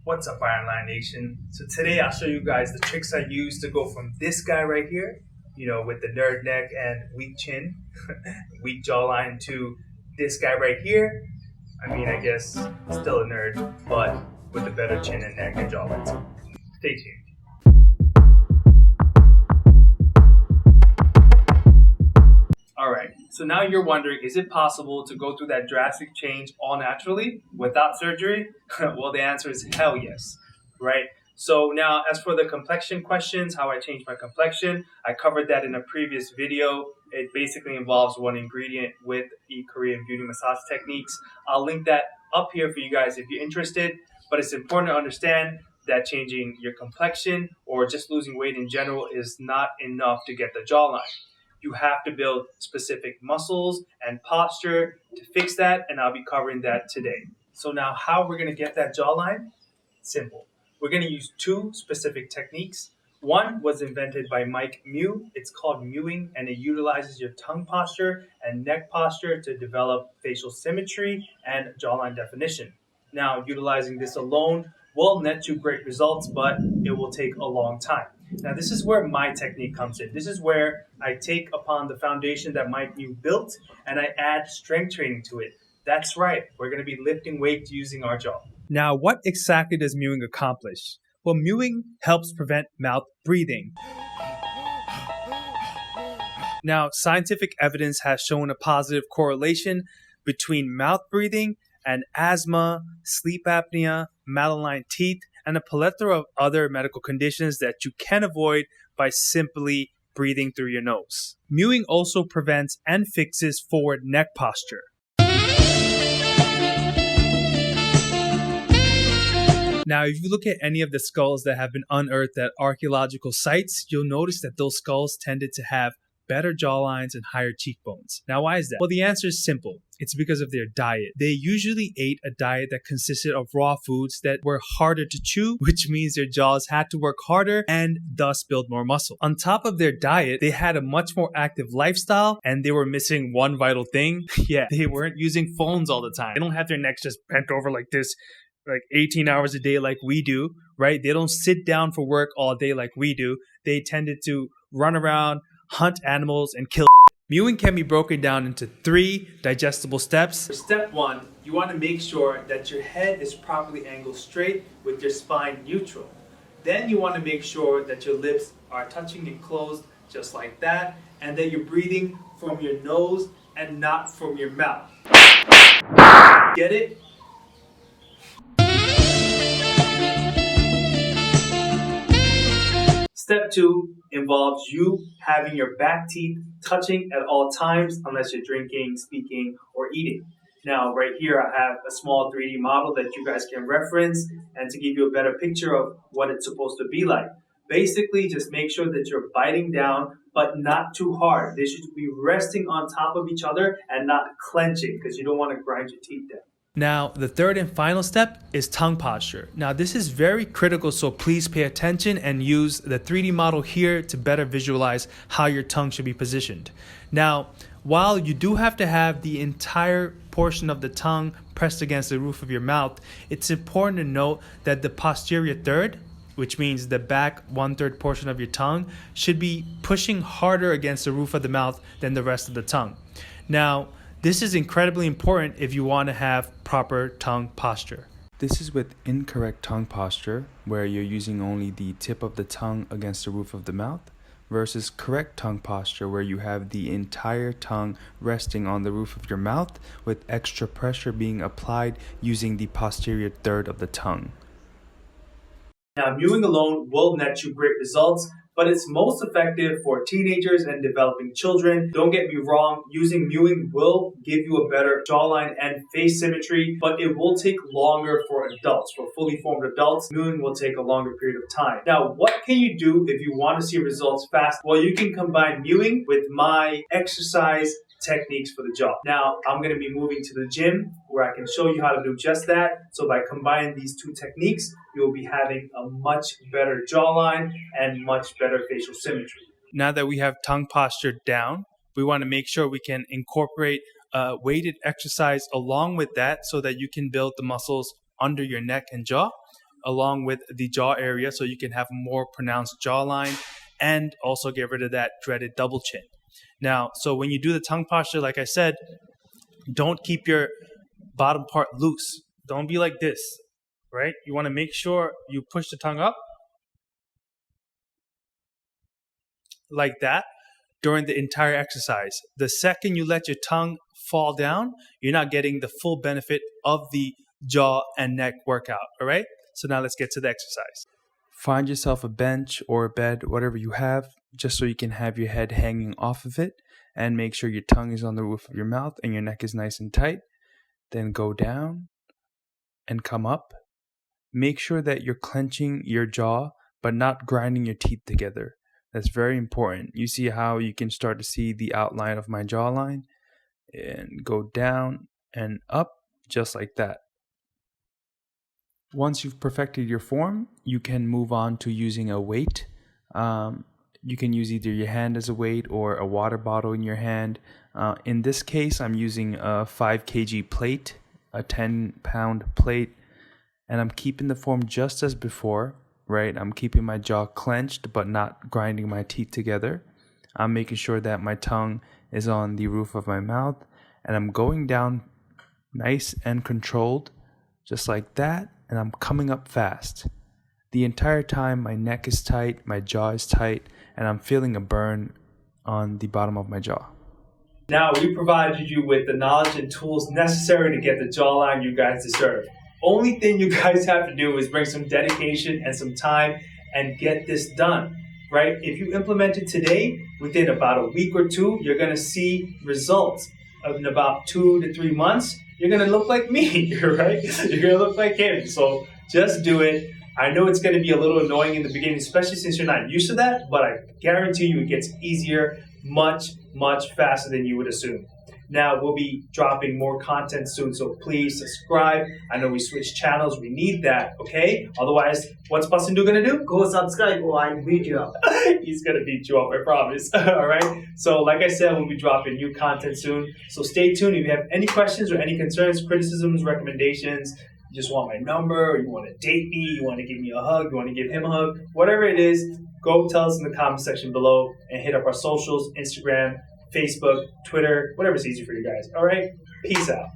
What's up, Iron Line Nation? So today I'll show you guys the tricks I use to go from this guy right here, with the nerd neck and weak chin, weak jawline, to this guy right here. I guess still a nerd, but with a better chin and neck and jawline. So stay tuned. Alright, so now you're wondering, is it possible to go through that drastic change all naturally without surgery? Well, the answer is hell yes, right? So now, as for the complexion questions, how I changed my complexion, I covered that in a previous video. It basically involves one ingredient with the Korean beauty massage techniques. I'll link that up here for you guys if you're interested, but it's important to understand that changing your complexion or just losing weight in general is not enough to get the jawline. You have to build specific muscles and posture to fix that, and I'll be covering that today. So now, how we're going to get that jawline? Simple. We're going to use two specific techniques. One was invented by Mike Mew. It's called Mewing, and it utilizes your tongue posture and neck posture to develop facial symmetry and jawline definition. Now, utilizing this alone will net you great results, but it will take a long time. Now, this is where my technique comes in. This is where I take upon the foundation that Mike Mew built and I add strength training to it. That's right, we're going to be lifting weights using our jaw. Now, what exactly does mewing accomplish? Well, mewing helps prevent mouth breathing. Now, scientific evidence has shown a positive correlation between mouth breathing and asthma, sleep apnea, malaligned teeth, and a plethora of other medical conditions that you can avoid by simply breathing through your nose. Mewing also prevents and fixes forward neck posture. Now, if you look at any of the skulls that have been unearthed at archaeological sites, you'll notice that those skulls tended to have better jawlines and higher cheekbones. Now, why is that? Well, the answer is simple. It's because of their diet. They usually ate a diet that consisted of raw foods that were harder to chew, which means their jaws had to work harder and thus build more muscle. On top of their diet, they had a much more active lifestyle, and they were missing one vital thing. Yeah, they weren't using phones all the time. They don't have their necks just bent over like this, like 18 hours a day like we do, right? They don't sit down for work all day like we do. They tended to run around, hunt animals, and kill. Mewing can be broken down into 3 digestible steps. For step 1, you want to make sure that your head is properly angled straight with your spine neutral. Then you want to make sure that your lips are touching and closed just like that, and that you're breathing from your nose and not from your mouth. Get it? Step 2 involves you having your back teeth touching at all times unless you're drinking, speaking, or eating. Now, right here, I have a small 3D model that you guys can reference and to give you a better picture of what it's supposed to be like. Basically, just make sure that you're biting down, but not too hard. They should be resting on top of each other and not clenching because you don't want to grind your teeth down. Now, the third and final step is tongue posture. Now, this is very critical, so please pay attention and use the 3D model here to better visualize how your tongue should be positioned. Now, while you do have to have the entire portion of the tongue pressed against the roof of your mouth, it's important to note that the posterior third, which means the back 1/3 portion of your tongue, should be pushing harder against the roof of the mouth than the rest of the tongue. Now, this is incredibly important if you want to have proper tongue posture. This is with incorrect tongue posture, where you're using only the tip of the tongue against the roof of the mouth, versus correct tongue posture, where you have the entire tongue resting on the roof of your mouth with extra pressure being applied using the posterior third of the tongue. Now, mewing alone will net you great results, but it's most effective for teenagers and developing children. Don't get me wrong, using mewing will give you a better jawline and face symmetry, but it will take longer for adults. For fully formed adults, mewing will take a longer period of time. Now, what can you do if you want to see results fast? Well, you can combine mewing with my exercise techniques for the jaw. Now, I'm going to be moving to the gym where I can show you how to do just that. So by combining these 2 techniques, you'll be having a much better jawline and much better facial symmetry. Now that we have tongue posture down, we want to make sure we can incorporate weighted exercise along with that so that you can build the muscles under your neck and jaw. along with the jaw area so you can have a more pronounced jawline and also get rid of that dreaded double chin. Now, so when you do the tongue posture, like I said, don't keep your bottom part loose. Don't be like this, right? You want to make sure you push the tongue up like that during the entire exercise. The second you let your tongue fall down, you're not getting the full benefit of the jaw and neck workout, all right? So now let's get to the exercise. Find yourself a bench or a bed, whatever you have, just so you can have your head hanging off of it, and make sure your tongue is on the roof of your mouth and your neck is nice and tight. Then go down and come up. Make sure that you're clenching your jaw, but not grinding your teeth together. That's very important. You see how you can start to see the outline of my jawline, and go down and up just like that. Once you've perfected your form, you can move on to using a weight. You can use either your hand as a weight or a water bottle in your hand. In this case, I'm using a 5 kg plate, a 10-pound plate, and I'm keeping the form just as before, right? I'm keeping my jaw clenched but not grinding my teeth together. I'm making sure that my tongue is on the roof of my mouth, and I'm going down nice and controlled, just like that, and I'm coming up fast. The entire time my neck is tight, my jaw is tight, and I'm feeling a burn on the bottom of my jaw. Now, we provided you with the knowledge and tools necessary to get the jawline you guys deserve. Only thing you guys have to do is bring some dedication and some time and get this done, right? If you implement it today, within about a week or two, you're going to see results. In about 2 to 3 months, you're going to look like me, right? You're going to look like him. So just do it. I know it's going to be a little annoying in the beginning, especially since you're not used to that, but I guarantee you it gets easier much, much faster than you would assume. Now, we'll be dropping more content soon, so please subscribe. I know we switched channels. We need that, okay? Otherwise, what's Bustin' Do gonna do? Go subscribe or I beat you up. He's gonna beat you up, I promise. All right? So, like I said, we'll be dropping new content soon. So stay tuned. If you have any questions or any concerns, criticisms, recommendations, you just want my number, or you want to date me, you want to give me a hug, you want to give him a hug, whatever it is, go tell us in the comment section below and hit up our socials, Instagram, Facebook, Twitter, whatever's easy for you guys. All right? Peace out.